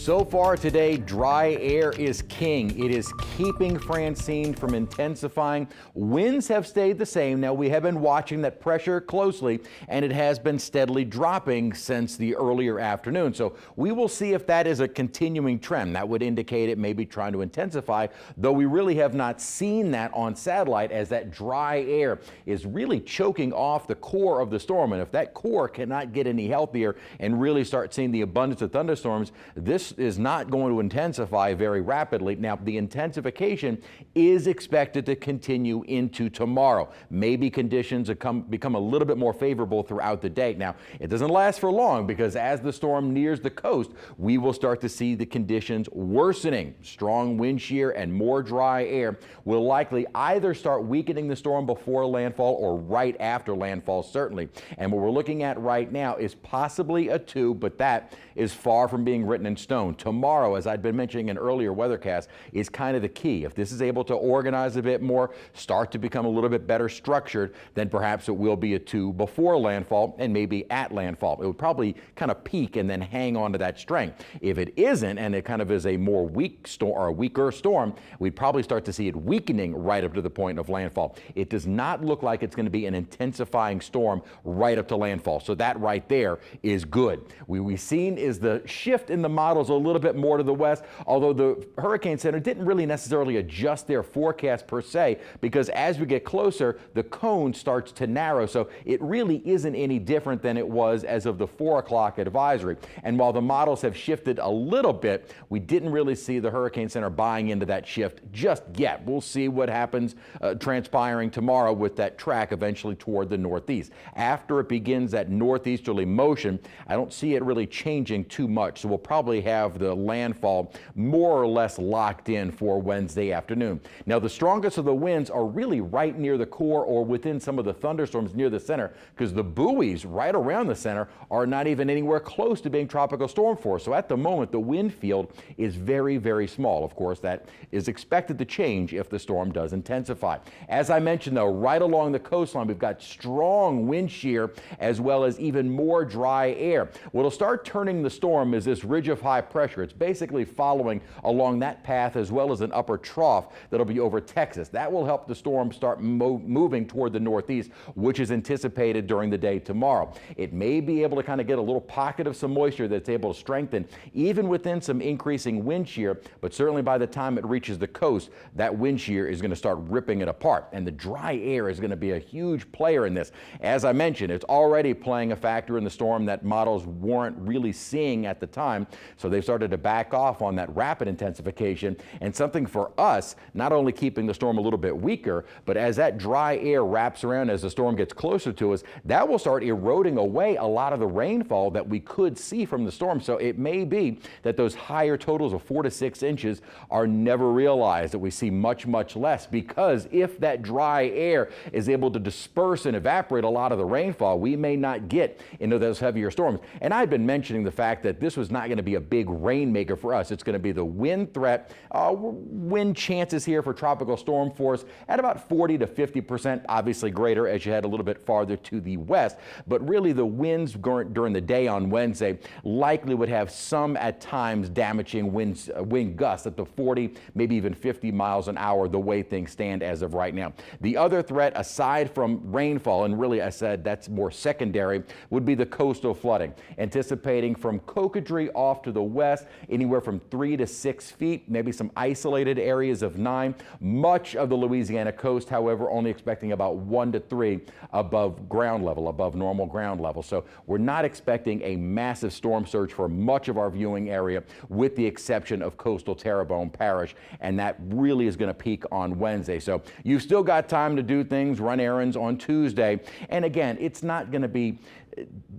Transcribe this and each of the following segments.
So far today, dry air is king. It is keeping Francine from intensifying. Winds have stayed the same. Now, we have been watching that pressure closely, and it has been steadily dropping since the earlier afternoon. So we will see if that is a continuing trend. That would indicate it may be trying to intensify, though we really have not seen that on satellite, as that dry air is really choking off the core of the storm. And if that core cannot get any healthier and really start seeing the abundance of thunderstorms, this is not going to intensify very rapidly. Now, the intensification is expected to continue into tomorrow. Maybe conditions become a little bit more favorable throughout the day. Now, it doesn't last for long, because as the storm nears the coast, we will start to see the conditions worsening. Strong wind shear and more dry air will likely either start weakening the storm before landfall or right after landfall, certainly. And what we're looking at right now is possibly a 2, but that is far from being written in stone. Tomorrow, as I'd been mentioning in earlier weathercasts, is kind of the key. If this is able to organize a bit more, start to become a little bit better structured, then perhaps it will be a 2 before landfall and maybe at landfall. It would probably kind of peak and then hang on to that strength. If it isn't, and it kind of is a more weak storm or a weaker storm, we'd probably start to see it weakening right up to the point of landfall. It does not look like it's going to be an intensifying storm right up to landfall. So that right there is good. We've seen is the shift in the models a little bit more to the west, although the Hurricane Center didn't really necessarily adjust their forecast per se, because as we get closer, the cone starts to narrow. So it really isn't any different than it was as of the 4 o'clock advisory. And while the models have shifted a little bit, we didn't really see the Hurricane Center buying into that shift just yet. We'll see what happens transpiring tomorrow with that track eventually toward the northeast. After it begins that northeasterly motion, I don't see it really changing too much. So we'll probably have the landfall more or less locked in for Wednesday afternoon. Now, the strongest of the winds are really right near the core or within some of the thunderstorms near the center, because the buoys right around the center are not even anywhere close to being tropical storm force. So at the moment, the wind field is very, very small. Of course, that is expected to change if the storm does intensify. As I mentioned, though, right along the coastline, we've got strong wind shear as well as even more dry air. What'll start turning the storm is this ridge of high pressure. It's basically following along that path as well as an upper trough that'll be over Texas. That will help the storm start moving toward the northeast, which is anticipated during the day tomorrow. It may be able to kind of get a little pocket of some moisture that's able to strengthen even within some increasing wind shear, but certainly by the time it reaches the coast, that wind shear is going to start ripping it apart, and the dry air is going to be a huge player in this. As I mentioned, it's already playing a factor in the storm that models weren't really seeing at the time, so they've started to back off on that rapid intensification, and something for us, not only keeping the storm a little bit weaker, but as that dry air wraps around as the storm gets closer to us, that will start eroding away a lot of the rainfall that we could see from the storm. So it may be that those higher totals of 4 to 6 inches are never realized, that we see much, much less, because if that dry air is able to disperse and evaporate a lot of the rainfall, we may not get into those heavier storms. And I've been mentioning the fact that this was not going to be a big rainmaker for us. It's going to be the wind threat, wind chances here for tropical storm force at about 40 to 50%, obviously greater as you head a little bit farther to the west. But really the winds during the day on Wednesday likely would have some at times damaging wind gusts at the 40, maybe even 50 miles an hour, the way things stand as of right now. The other threat, aside from rainfall, and really I said that's more secondary, would be the coastal flooding. Anticipating from Cocodrie off to the west, anywhere from 3 to 6 feet, maybe some isolated areas of 9. Much of the Louisiana coast, however, only expecting about 1 to 3 above ground level, above normal ground level. So we're not expecting a massive storm surge for much of our viewing area, with the exception of coastal Terrebonne Parish, and that really is going to peak on Wednesday. So you've still got time to do things, run errands on Tuesday. And again, it's not going to be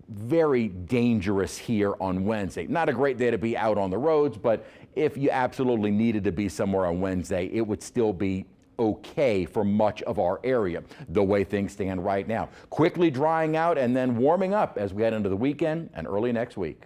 very dangerous here on Wednesday. Not a great day to be out on the roads, but if you absolutely needed to be somewhere on Wednesday, it would still be okay for much of our area, the way things stand right now. Quickly drying out and then warming up as we head into the weekend and early next week.